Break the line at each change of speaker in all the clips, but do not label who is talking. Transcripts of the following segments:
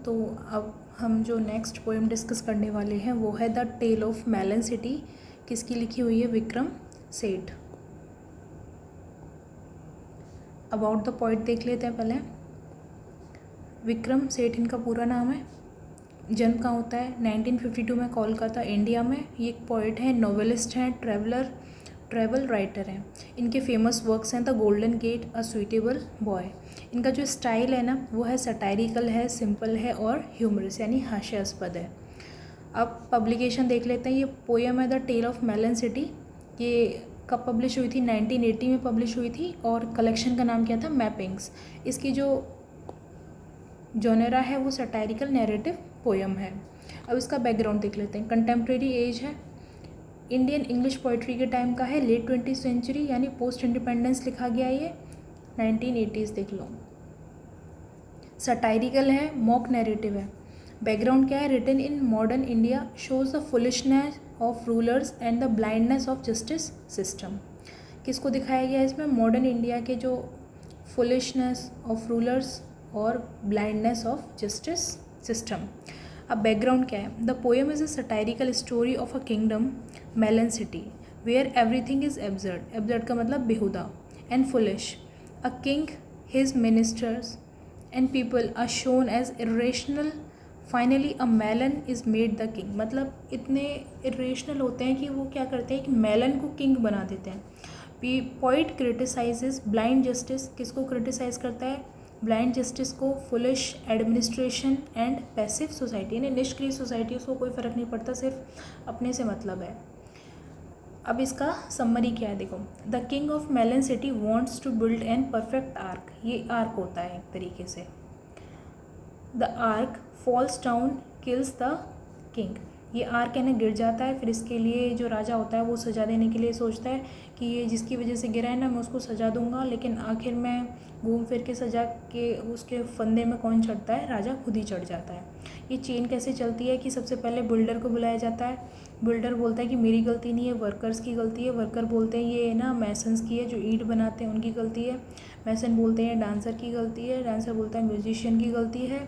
तो अब हम जो नेक्स्ट पोएम डिस्कस करने वाले हैं वो है the tale of melon city. किसकी लिखी हुई है? Vikram Seth. About the poet देख लेते हैं पहले। विक्रम सेठ इनका पूरा नाम है। जन्म कहाँ होता है? 1952 में कोलकाता, इंडिया में। ये एक पोइट हैं, नॉवेलिस्ट हैं, ट्रैवल राइटर हैं। इनके फेमस वर्क्स हैं the golden gate, a suitable boy. इनका जो स्टाइल है ना वो है सटायरिकल है, सिंपल है और ह्यूमरस यानी हास्यास्पद है। अब पब्लिकेशन देख लेते हैं। ये पोएम है the tale of melon city. ये कब पब्लिश हुई थी? 1980 में पब्लिश हुई थी और कलेक्शन का नाम क्या था? मैपिंग्स। इसकी जो जॉनरा है वो सटायरिकल नैरेटिव पोएम है। अब इसका बैकग्राउंड देख लेते हैं। कंटेम्प्रेरी एज है, इंडियन इंग्लिश पोइट्री के टाइम का है, लेट 20th सेंचुरी यानी पोस्ट इंडिपेंडेंस लिखा गया ये 1980s देख लो। सटायरिकल है, मॉक नैरेटिव है। बैकग्राउंड क्या है? Written in modern India, shows the foolishness of rulers and the blindness of justice system. किसको दिखाया गया है इसमें? मॉडर्न इंडिया के जो फुलिशनेस ऑफ रूलर्स और ब्लाइंडनेस ऑफ जस्टिस सिस्टम। अब बैकग्राउंड क्या है? The poem is a satirical story of a kingdom melon city where everything is absurd. Absurd का मतलब बेहुदा and foolish. A king, his ministers and people are shown as irrational. Finally a melon is made the king. मतलब इतने irrational होते हैं कि वो क्या करते हैं कि मेलन को किंग बना देते हैं। Poet criticises blind justice. किसको क्रिटिसाइज करता है? ब्लाइंड जस्टिस को, foolish administration and passive society यानी निष्क्रिय सोसाइटी, उसको कोई फ़र्क नहीं पड़ता, सिर्फ अपने से मतलब है। अब इसका समरी क्या है देखो। The king of melon city wants to build an perfect arch. ये आर्क होता है एक तरीके से। The arch falls down, kills the king. ये आर्क है ना गिर जाता है, फिर इसके लिए जो राजा होता है वो सज़ा देने के लिए सोचता है कि ये जिसकी वजह से गिरा है ना मैं उसको सज़ा दूंगा, लेकिन आखिर में घूम फिर के सज़ा के उसके फंदे में कौन चढ़ता है? राजा खुद ही चढ़ जाता है। ये चेन कैसे चलती है कि सबसे पहले बिल्डर को बुलाया जाता है। बिल्डर बोलता है कि मेरी गलती नहीं है, वर्कर्स की गलती है। वर्कर बोलते हैं ये ना मैसन्स की है, जो ईंट बनाते हैं उनकी गलती है। मैसन बोलते हैं डांसर की गलती है। डांसर बोलता है म्यूजिशियन की गलती है।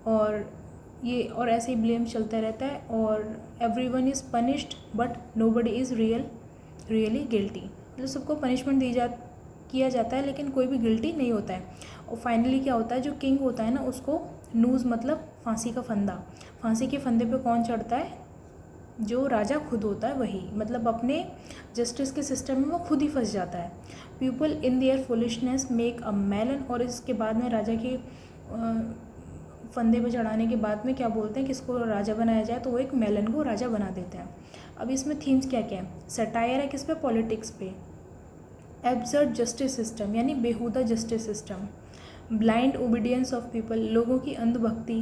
और ऐसे ही ब्लेम चलता रहता है। और everyone is punished but nobody is really guilty. मतलब सबको पनिशमेंट किया जाता है लेकिन कोई भी गिल्टी नहीं होता है। और फाइनली क्या होता है? जो किंग होता है ना उसको नूज़ मतलब फांसी का फंदा। फांसी के फंदे पे कौन चढ़ता है? जो राजा खुद होता है वही। मतलब अपने जस्टिस के सिस्टम में वो खुद ही फंस जाता है। People in their foolishness make a melon. और इसके बाद में राजा के फंदे पर चढ़ाने के बाद में क्या बोलते हैं? किसको राजा बनाया जाए? तो वो एक मेलन को राजा बना देते हैं। अब इसमें थीम्स क्या क्या है? सटायर है किस पे? पॉलिटिक्स पे। एब्सर्ड जस्टिस सिस्टम यानी बेहुदा justice system. Blind obedience of people, लोगों की अंधभक्ति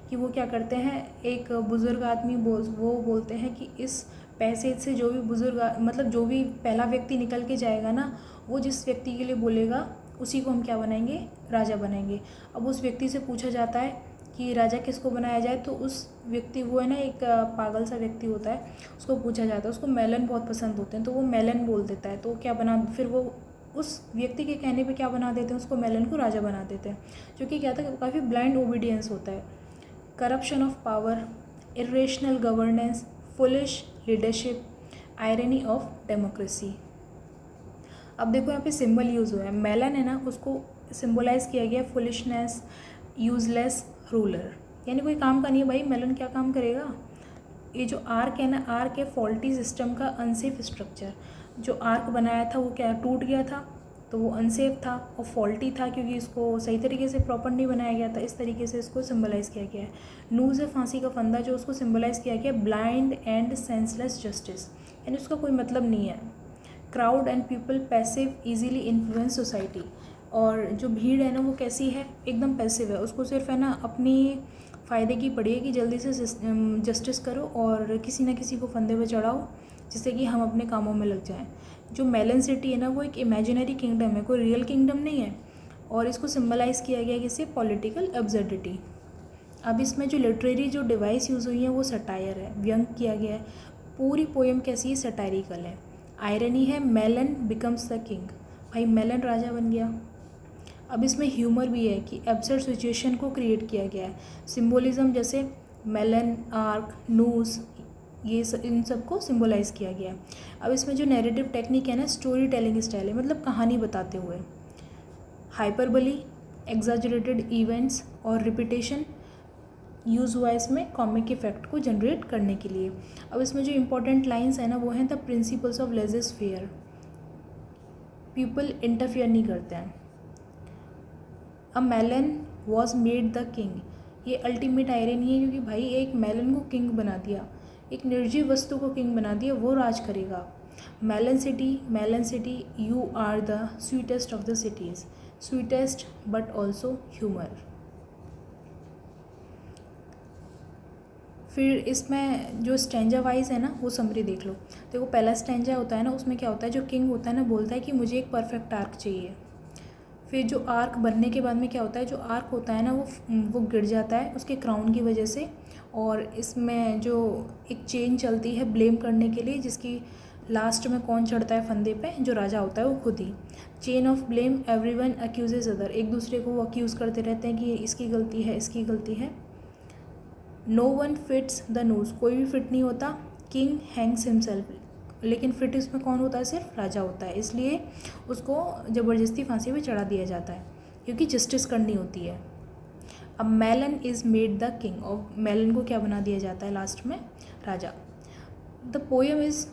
कि वो क्या करते हैं? एक बुज़ुर्ग आदमी वो बोलते हैं कि इस पैसे से जो भी मतलब जो भी पहला व्यक्ति निकल के जाएगा ना, वो जिस व्यक्ति के लिए बोलेगा उसी को हम क्या बनाएंगे? राजा बनाएंगे। अब उस व्यक्ति से पूछा जाता है कि राजा किसको बनाया जाए, तो उस व्यक्ति वो है ना एक पागल सा व्यक्ति होता है, उसको पूछा जाता है। उसको मेलन बहुत पसंद होते हैं तो वो मेलन बोल देता है। तो क्या बना, फिर वो उस व्यक्ति के कहने पे क्या बना देते हैं? उसको मेलन को राजा बना देते हैं। जो कि क्या था? काफ़ी ब्लाइंड ओबीडियंस होता है। Corruption of power, irrational governance, foolish leadership, irony of democracy. अब देखो यहाँ पे सिंबल यूज़ हुआ है। मेलन है ना उसको सिम्बोलाइज किया गया फुलिशनेस, यूजलेस रूलर, यानी कोई काम का नहीं है भाई, मेलन क्या काम करेगा। ये जो आर्क है ना, आर्क है फॉल्टी सिस्टम का अनसेफ स्ट्रक्चर। जो आर्क बनाया था वो क्या टूट गया था, तो वो अनसेफ था और फॉल्टी था क्योंकि इसको सही तरीके से प्रॉपर नहीं बनाया गया था। इस तरीके से इसको सिम्बलाइज़ किया गया है। नूज़ है फांसी का फंदा, जो उसको सिम्बलाइज़ किया गया ब्लाइंड एंड सेंसलेस जस्टिस, यानी उसका कोई मतलब नहीं है। Crowd and people passive easily influence society, और जो भीड़ है ना वो कैसी है? एकदम पैसिव है, उसको सिर्फ है ना अपनी फ़ायदे की पड़ी है कि जल्दी से जस्टिस करो और किसी ना किसी को फंदे पे चढ़ाओ जिससे कि हम अपने कामों में लग जाएं। जो मेलन सिटी है ना वो एक इमेजिनरी किंगडम है, कोई रियल किंगडम नहीं है। और इसको सिम्बलाइज़ किया गया किसी पॉलिटिकल एब्सर्डिटी। अब इसमें जो लिटरेरी जो डिवाइस यूज़ हुई है वो सटायर है, व्यंग किया गया है। पूरी पोएम कैसी है? सटायरिकल है। आयरनी है, मेलन बिकम्स द किंग, भाई मेलन राजा बन गया। अब इसमें ह्यूमर भी है कि एब्सर्ड सिचुएशन को क्रिएट किया गया है। सिम्बोलिज्म जैसे मेलन, आर्क, नूस, इन सब को सिम्बोलाइज किया गया है। अब इसमें जो नैरेटिव टेक्निक है ना, स्टोरी टेलिंग स्टाइल है, मतलब कहानी बताते हुए। हाइपरबली, एग्जैजरेटेड इवेंट्स और रिपीटेशन यूज़ हुआ इसमें कॉमिक इफेक्ट को जनरेट करने के लिए। अब इसमें जो इंपॉर्टेंट लाइंस है ना, वो हैं the principles of laissez faire, people interfere नहीं करते हैं। A melon was made the king, ये अल्टीमेट आयरनी है, क्योंकि भाई एक मेलन को किंग बना दिया, एक निर्जीव वस्तु को किंग बना दिया, वो राज करेगा। Melon city, you are the sweetest of the cities, sweetest but also humour. फिर इसमें जो स्टैंजा वाइज है ना, वो समरी देख लो। देखो पहला स्टैंजा होता है ना, उसमें क्या होता है, जो किंग होता है ना, बोलता है कि मुझे एक परफेक्ट आर्क चाहिए। फिर जो आर्क बनने के बाद में क्या होता है, जो आर्क होता है ना, वो गिर जाता है उसके क्राउन की वजह से। और इसमें जो एक चेन चलती है ब्लेम करने के लिए, जिसकी लास्ट में कौन चढ़ता है फंदे पे, जो राजा होता है वो खुद ही। Chain of blame, everyone accuses other, एक दूसरे को वो अक्यूज़ करते रहते हैं कि इसकी गलती है, इसकी गलती है। No one fits the nose, कोई भी फिट नहीं होता। किंग हैंग्स हिमसेल्फ, लेकिन फिट इसमें कौन होता है, सिर्फ राजा होता है, इसलिए उसको ज़बरदस्ती फांसी पे चढ़ा दिया जाता है, क्योंकि जस्टिस करनी होती है। अब melon is made the king, और मेलन को क्या बना दिया जाता है लास्ट में, राजा। द पोएम इज़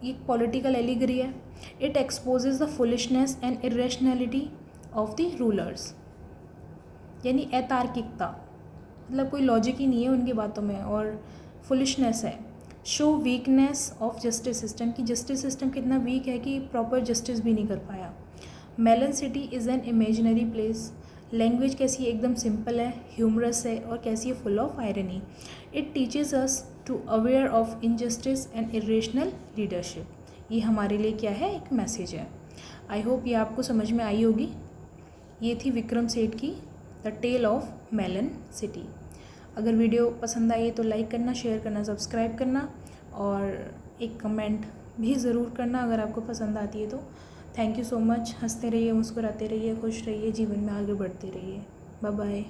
एक पॉलिटिकल एलिगरी है। It exposes the foolishness and irrationality of the rulers, यानी अतार्किकता, मतलब कोई लॉजिक ही नहीं है उनकी बातों में, और फुलिशनेस है। Show weakness of justice system, की जस्टिस सिस्टम कितना वीक है कि प्रॉपर जस्टिस भी नहीं कर पाया। Melon city is an imaginary place, language कैसी है, एकदम सिंपल है, ह्यूमरस है, और कैसी है, full of irony. It teaches us to aware of injustice and irrational leadership, ये हमारे लिए क्या है, एक मैसेज है। आई होप ये आपको समझ में आई होगी। ये थी विक्रम सेठ की the tale of melon city. अगर वीडियो पसंद आई तो लाइक करना, शेयर करना, सब्सक्राइब करना, और एक कमेंट भी ज़रूर करना अगर आपको पसंद आती है तो। Thank you so much. हंसते रहिए, मुस्कुराते रहिए, खुश रहिए, जीवन में आगे बढ़ते रहिए। Bye bye.